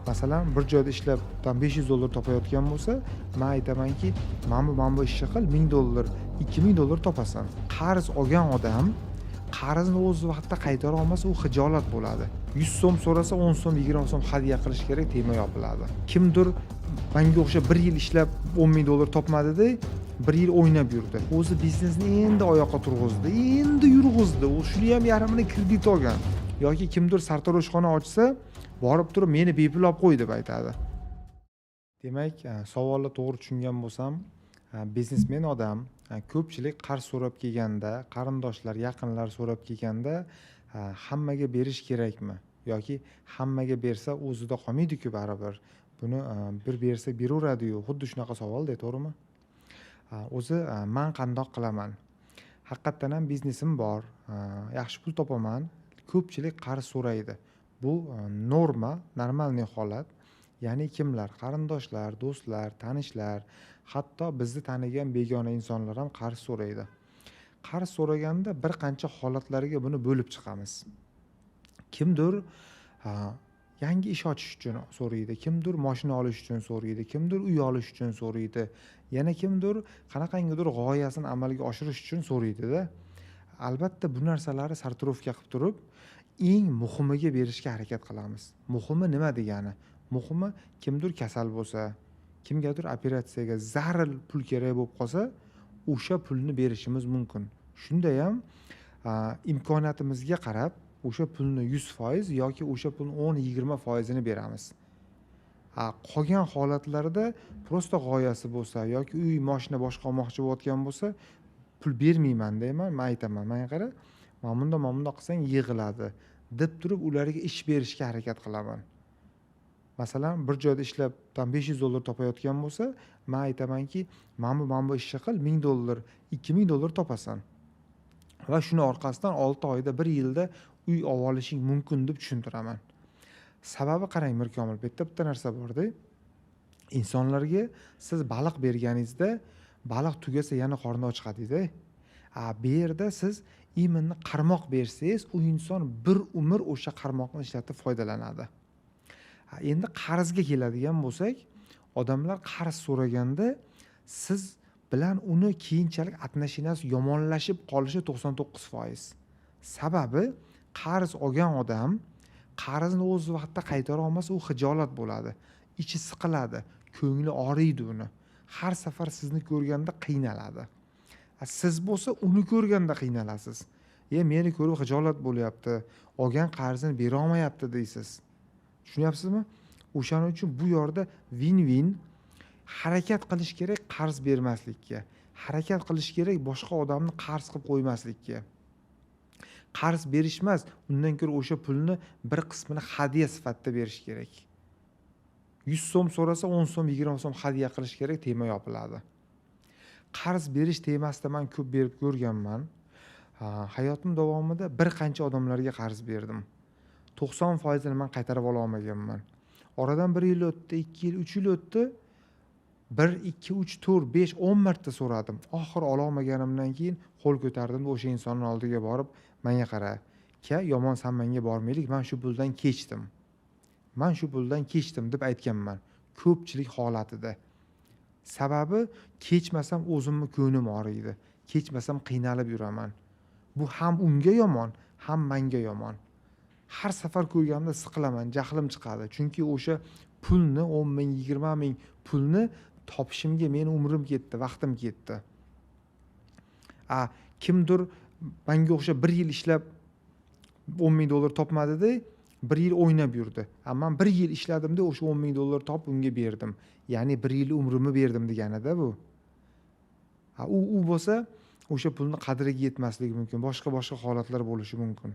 Masalan, bir joyda ishlab tam $500 topayotgan bo'lsa, men aytamanki, mana bu ishni qil, $1000, $2000 topasan. Qarz olgan odam qarzni o'z vaqtida qaytara olmasa, u xijolat bo'ladi. 100 so'm so'rasa, 10 so'm, 20 so'm hadya qilish kerak, tema yopiladi. Kimdir menga o'xshab 1 yil ishlab $10,000 topmadi-da, 1 yil o'ynab yurdi. O'zi biznesni endi oyoqqa turg'izdi, endi yurg'izdi. U shuni ham yarmini kredit olgan. Yoki kimdir sartaroshxona ochsa, borib turib meni bepul olib qo'y deb aytadi. Demak, savolni to'g'ri tushungan bo'lsam, biznesmen odam ko'pchilik qarz so'rab kelganda, qarindoshlar, yaqinlar so'rab kelganda hammaga berish kerakmi? Yoki hammaga bersa o'zida qolmaydi-ku baribir. Buni bir bersa beraveradi-yu. Xuddi shunaqa savolda, to'g'rimi? O'zi men qandoq qilaman? Haqiqatan ham biznesim bor, yaxshi pul topaman. Ko'pchilik qarz so'raydi. Bu norma, normalniy holat. Ya'ni kimlar? Qarindoshlar, do'stlar, tanishlar, hatto bizni tanigan begona insonlar ham qarz so'raydi. Qarz so'raganda bir qancha holatlarga buni bo'lib chiqamiz. Kimdir yangi ish ochish uchun so'raydi, kimdir mashina olish uchun so'raydi, kimdir uy olish uchun so'raydi, yana kimdir qanaqangidir g'oyasini amalga oshirish uchun so'raydi-da. Albatta bu narsalarni sortirovka qilib turib, eng muhimiga berishga harakat qilamiz. Muhimi nima degani? Muhimi, kimdir kasal bo'lsa, kimgadir operatsiyaga zaril pul kerak bo'lib qolsa, o'sha pulni berishimiz mumkin. Shunda ham imkoniyatimizga qarab o'sha pulni 100% yoki o'sha pulni 10-20% ni beramiz. Qolgan holatlarda prosta g'oyasi bo'lsa yoki uy, mashina boshqa olmoqchi bo'layotgan bo'lsa, pul bermayman deyman, men aytaman, "Menga qara, mana bundoq qilsang yig'iladi" deb turib ularga ish berishga harakat qilaman. Masalan, bir joyda ishlab tam $500 topayotgan bo'lsa, men aytamanki, mana bu ishni qil, $1000, $2000 topasan. Va shuni orqasidan 6 oyda, 1 yilda uy olib olishing mumkin deb tushuntiraman. Sababi qarang Mirkomil, bu yerda bitta narsa bor-da. Insonlarga siz baliq berganingizda, baliq tugasa yana qorni och chiqadi-da. Bu yerda siz imonni qarmoq bersangiz, u inson bir umr o'sha qarmoqni ishlatib foydalanadi. Endi qarzga keladigan bo'lsak, odamlar qarz so'raganda siz bilan uni keyinchalik atnashinasi yomonlashib qolishi 99%. Sababi qarz olgan odam qarzni o'z vaqtida qaytara olmasa, u xijolat bo'ladi. Ichi siqiladi, ko'ngli og'riydi uni. Har safar sizni ko'rganda qiynaladi. Siz bo'lsa uni ko'rganda qiynalasiz. Meni ko'rib xijolat bo'lyapti, olgan qarzini bera olmayapti deysiz. Tushunyapsizmi? O'shaning uchun bu yerda win-win. Harakat qilish kerak qarz bermaslikka. Harakat qilish kerak boshqa odamni qarz qilib qo'ymaslikka. Qarz berish emas, undan ko'ra o'sha pulni bir qismini hadya sifatida berish kerak. 100 so'm so'rasa, 10 so'm, 20 so'm hadya qilish kerak, tema yopiladi. Qarz berish temasida men ko'p berib ko'rganman. Hayotim davomida bir qancha odamlarga qarz berdim. 90% ni men qaytarib ola olmaganman. Oradan 1 yil o'tdi, 2 yil, 3 yil o'tdi. 1, 2, 3, 4, 5, 10 marta so'radim. Oxir ola olmaganimdan keyin qo'l ko'tardim, o'sha insonning oldiga borib, "Menga qara, yomon san menga bormaylik, men shu puldan kechdim. Men shu puldan kechdim" deb aytganman. Ko'pchilik holatida. Sababi kechmasam o'zimni ko'nglim og'riydi. Kechmasam qiynalib yuraman. Bu ham unga yomon, ham menga yomon. Har safar ko'rganimda siqilaman, jahlim chiqadi. Chunki o'sha pulni 10 ming, 20 ming pulni topishimga meni umrim ketdi, vaqtim ketdi. Kimdir menga o'xshab 1 yil ishlab $10,000 topmadi-da, 1 yil o'ynab yurdi. Men 1 yil ishladim-da, o'sha $10,000 topib unga berdim. Ya'ni 1 yil umrimni berdim deganida bu. U bo'lsa o'sha pulni qadriga yetmasligi mumkin, boshqa holatlar bo'lishi mumkin.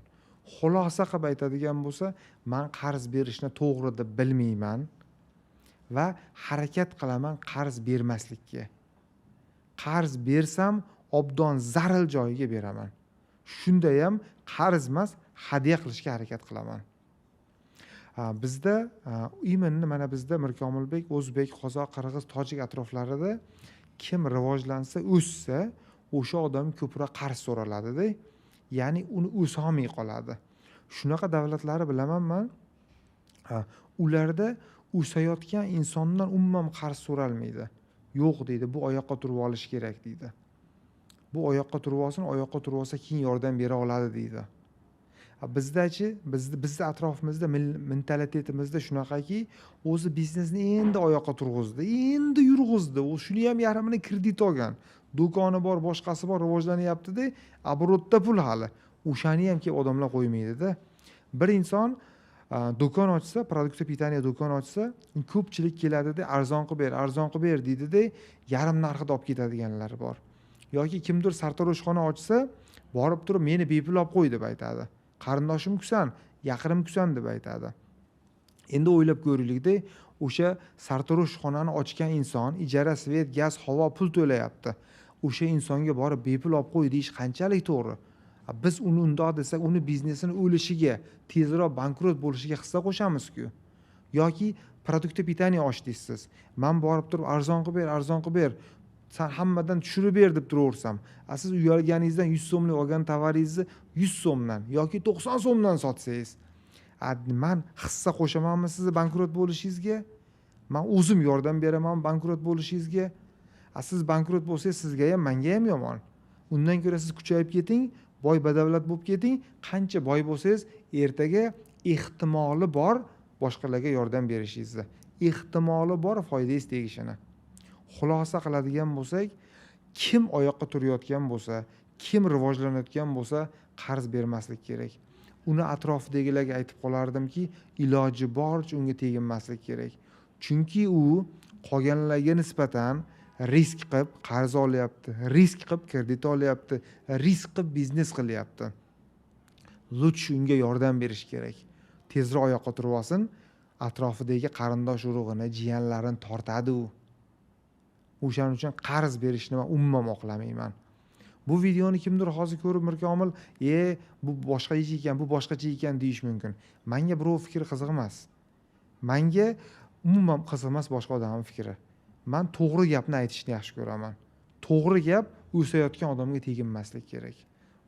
Xulosa qilib aytadigan bo'lsa, men qarz berishni to'g'ri deb bilmayman va harakat qilaman qarz bermaslikka. Qarz bersam, obdon zaril joyiga beraman. Shunda ham qarz emas, hadya qilishga harakat qilaman. Bizda iminni mana bizda Mirkomilbek, o'zbek, qozoq, qirg'iz, tojik atroflarida kim rivojlansa, o'ssa, o'sha odam ko'proq qarz so'raladi-da. Ya'ni uni o'solmay qoladi. Shunaqa davlatlarni bilaman men. Ularda o'sayotgan insondan umuman qarz so'ralmaydi. Yo'q deydi, bu oyoqqa turib olish kerak deydi. Bu oyoqqa turib olsin, oyoqqa turib olsa keyin yordam bera oladi deydi. Bizdachi, bizni atrofimizda mentalitetimizda shunaqaki, o'zi biznesni endi oyoqqa turg'izdi, endi yurg'izdi. U shuni ham yarmini kredit olgan. Do'koni bor, boshqasi bor, rivojlanyapti-da, оборотda pul hali. O'shani ham kelib odamlar qo'ymaydi-da. Bir inson do'kon ochsa, produksiya pitaniya do'kon ochsa, ko'pchilik keladida, arzon qilib ber deydi-da, yarim narxida olib ketadiganlar bor. Yoki kimdir sartaroshxona ochsa, borib turib meni bepul olib qo'y deb aytadi. Qarindoshim-kusan, yaqinim-kusan deb aytadi. Endi o'ylab ko'raylik-da, o'sha sartaroshxonani ochgan inson ijara, svet, gaz, havo pul to'layapti. O'sha insonga borib bepul olib qo'y deyish qanchalik to'g'ri? Biz uni undoq desak, uni biznesini o'lishiga, tezroq bankrot bo'lishiga hissa qo'shamiz-ku. Yoki produktda pitaniya ochdingiz. Men borib turib arzon qilib ber. Sen hammadan tushirib ber deb turaversam, siz uyalganingizdan 100 so'mlik olgan tovaringizni 100 so'mdan yoki 90 so'mdan sotsangiz, men hissa qo'shamanmi sizni bankrot bo'lishingizga? Men o'zim yordam beraman bankrot bo'lishingizga. Siz bankrot bo'lsangiz, sizga ham, menga ham yomon. Undan ko'ra siz kuchayib keting, boy badavlat bo'lib keting. Qancha boy bo'lsangiz, ertaga ehtimoli bor boshqalarga yordam berishingizni. Ehtimoli bor foydangiz tegishini. Xulosa qiladigan bo'lsak, kim oyoqqa turayotgan bo'lsa, kim rivojlanayotgan bo'lsa, qarz bermaslik kerak. Uni atrofidagilarga aytib qolardimki, iloji boricha unga teginmaslik kerak. Chunki u qolganlarga nisbatan risk qilib qarz olyapti, risk qilib kredit olyapti, risk qilib biznes qilyapti. Lutf unga yordam berish kerak. Tezroq oyoqqa turib olsin, atrofidagi qarindosh urug'ini, jiyanlarini tortadi u. O'shaning uchun qarz berishni men umuman oqlamayman. Bu videoni kimdir hozir ko'rib Mirkomil, bu boshqa ish ekan, bu boshqacha ekan deyish mumkin. Menga birov fikri qiziq emas. Menga umuman qiziq emas boshqa odamning fikri. Men to'g'ri gapni aytishni yaxshi ko'raman. To'g'ri gap o'sayotgan odamga teginmaslik kerak.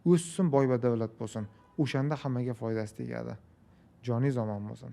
O'ssin, boy va davlat bo'lsin. O'shanda hammaga foydasi tegadi. Joningiz omon bo'lsin.